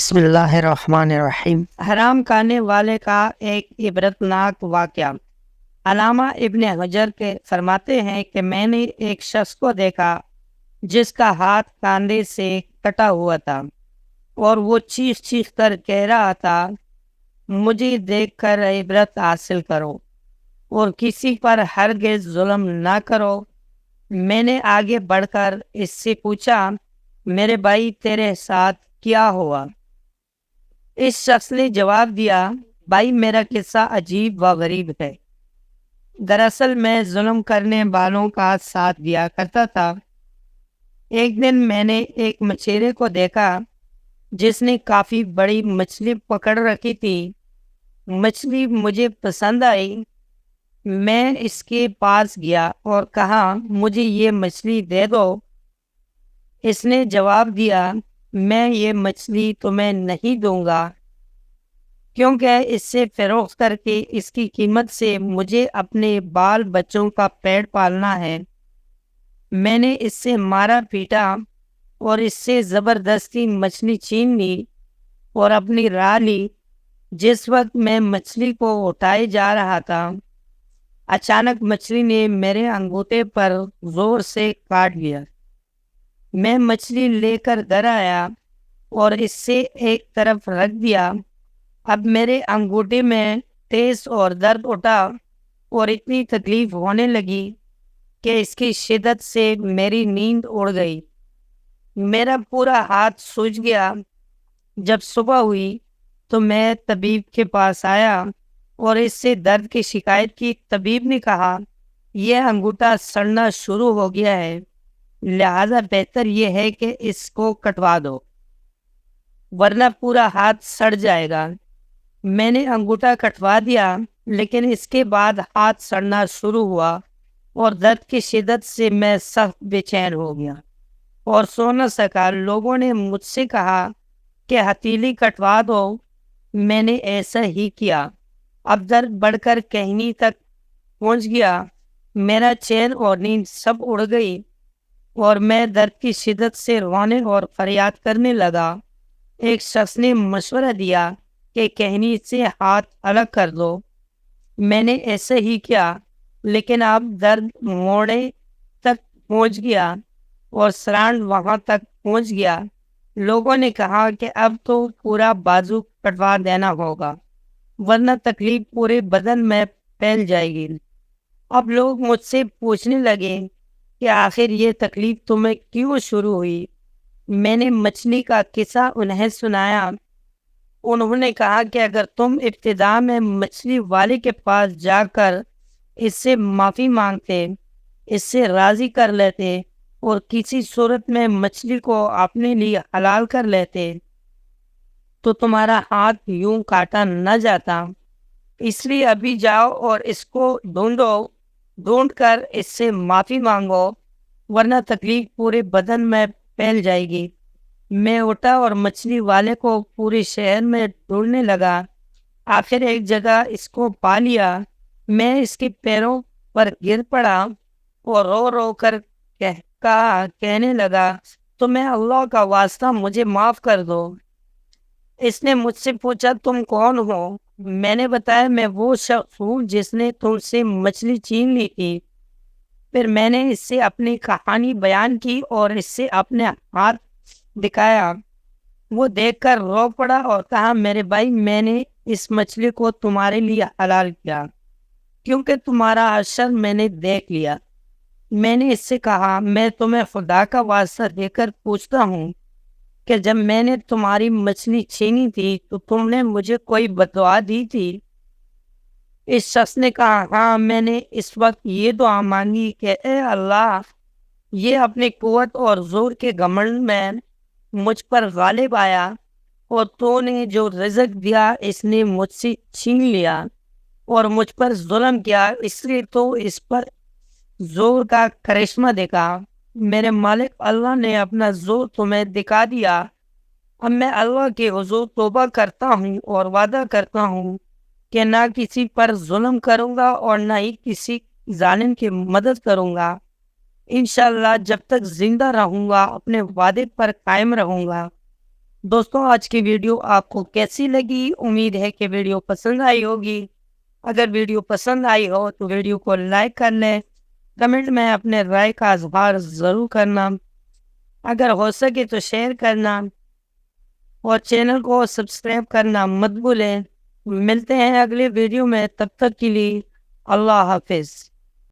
بسم اللہ الرحمن الرحیم۔ حرام کھانے والے کا ایک عبرتناک واقعہ۔ علامہ ابن حجر کے فرماتے ہیں کہ میں نے ایک شخص کو دیکھا جس کا ہاتھ کاندھے سے کٹا ہوا تھا اور وہ چیخ چیخ کر کہہ رہا تھا، مجھے دیکھ کر عبرت حاصل کرو اور کسی پر ہرگز ظلم نہ کرو۔ میں نے آگے بڑھ کر اس سے پوچھا، میرے بھائی تیرے ساتھ کیا ہوا؟ اس شخص نے جواب دیا، بھائی میرا قصہ عجیب و غریب ہے۔ دراصل میں ظلم کرنے والوں کا ساتھ دیا کرتا تھا۔ ایک دن میں نے ایک مچھیرے کو دیکھا جس نے کافی بڑی مچھلی پکڑ رکھی تھی۔ مچھلی مجھے پسند آئی۔ میں اس کے پاس گیا اور کہا، مجھے یہ مچھلی دے دو۔ اس نے جواب دیا، میں یہ مچھلی تمہیں نہیں دوں گا کیونکہ اس سے فروخت کر کے اس کی قیمت سے مجھے اپنے بال بچوں کا پیٹ پالنا ہے۔ میں نے اس سے مارا پیٹا اور اس سے زبردستی مچھلی چھین لی اور اپنی راہ لی۔ جس وقت میں مچھلی کو اٹھائے جا رہا تھا، اچانک مچھلی نے میرے انگوٹھے پر زور سے کاٹ لیا۔ میں مچھلی لے کر گھر آیا اور اس سے ایک طرف رکھ دیا۔ اب میرے انگوٹھے میں تیز اور درد اٹھا اور اتنی تکلیف ہونے لگی کہ اس کی شدت سے میری نیند اڑ گئی۔ میرا پورا ہاتھ سوج گیا۔ جب صبح ہوئی تو میں طبیب کے پاس آیا اور اس سے درد کی شکایت کی۔ طبیب نے کہا، یہ انگوٹھا سڑنا شروع ہو گیا ہے، لہذا بہتر یہ ہے کہ اس کو کٹوا دو ورنہ پورا ہاتھ سڑ جائے گا۔ میں نے انگوٹھا کٹوا دیا، لیکن اس کے بعد ہاتھ سڑنا شروع ہوا اور درد کی شدت سے میں سخت بے چین ہو گیا اور سو نہ سکا۔ لوگوں نے مجھ سے کہا کہ ہتھیلی کٹوا دو۔ میں نے ایسا ہی کیا۔ اب درد بڑھ کر کہنی تک پہنچ گیا۔ میرا چین اور نیند سب اڑ گئی اور میں درد کی شدت سے رونے اور فریاد کرنے لگا۔ ایک شخص نے مشورہ دیا کہ کہنی سے ہاتھ الگ کر دو۔ میں نے ایسا ہی کیا، لیکن اب درد موڑے تک پہنچ گیا اور سرانڈ وہاں تک پہنچ گیا۔ لوگوں نے کہا کہ اب تو پورا بازو کٹوا دینا ہوگا ورنہ تکلیف پورے بدن میں پھیل جائے گی۔ اب لوگ مجھ سے پوچھنے لگے کہ آخر یہ تکلیف تمہیں کیوں شروع ہوئی؟ میں نے مچھلی کا قصہ انہیں سنایا۔ انہوں نے کہا کہ اگر تم ابتدا میں مچھلی والے کے پاس جا کر اس سے معافی مانگتے، اس سے راضی کر لیتے اور کسی صورت میں مچھلی کو اپنے لیے حلال کر لیتے تو تمہارا ہاتھ یوں کاٹا نہ جاتا۔ اس لیے ابھی جاؤ اور اس کو ڈھونڈ کر اس سے معافی مانگو ورنہ تکلیف پورے بدن میں پھیل جائے گی۔ میں اٹھا اور مچھلی والے کو پورے شہر میں ڈھونڈنے لگا۔ آخر ایک جگہ اس کو پا لیا۔ میں اس کے پیروں پر گر پڑا اور رو رو کر کہنے لگا، تمہیں اللہ کا واسطہ مجھے معاف کر دو۔ اس نے مجھ سے پوچھا، تم کون ہو؟ میں نے بتایا، میں وہ شخص ہوں جس نے تم سے مچھلی چھین لی تھی۔ پھر میں نے اس سے اپنی کہانی بیان کی اور اس سے اپنے ہاتھ دکھایا۔ وہ دیکھ کر رو پڑا اور کہا، میرے بھائی میں نے اس مچھلی کو تمہارے لیے حلال کیا کیونکہ تمہارا حشر میں نے دیکھ لیا۔ میں نے اس سے کہا، میں تمہیں خدا کا واسطہ دے کر پوچھتا ہوں کہ جب میں نے تمہاری مچھلی چھینی تھی تو تم نے مجھے کوئی بددعا دی تھی؟ اس شخص نے کہا، ہاں میں نے اس وقت یہ دعا مانگی کہ اے اللہ، یہ اپنی قوت اور زور کے گھمنڈ میں مجھ پر غالب آیا اور تو نے جو رزق دیا اس نے مجھ سے چھین لیا اور مجھ پر ظلم کیا، اس لیے تو اس پر زور کا کرشمہ دکھا۔ میرے مالک اللہ نے اپنا زور تمہیں دکھا دیا۔ اب میں اللہ کے حضور توبہ کرتا ہوں اور وعدہ کرتا ہوں کہ نہ کسی پر ظلم کروں گا اور نہ ہی کسی ظالم کی مدد کروں گا۔ انشاءاللہ جب تک زندہ رہوں گا اپنے وعدے پر قائم رہوں گا۔ دوستوں آج کی ویڈیو آپ کو کیسی لگی؟ امید ہے کہ ویڈیو پسند آئی ہوگی۔ اگر ویڈیو پسند آئی ہو تو ویڈیو کو لائک کر لیں، کمنٹ میں اپنے رائے کا اظہار ضرور کرنا، اگر ہو سکے تو شیئر کرنا اور چینل کو سبسکرائب کرنا مت بھولیں۔ ملتے ہیں اگلے ویڈیو میں، تب تک کے لیے اللہ حافظ۔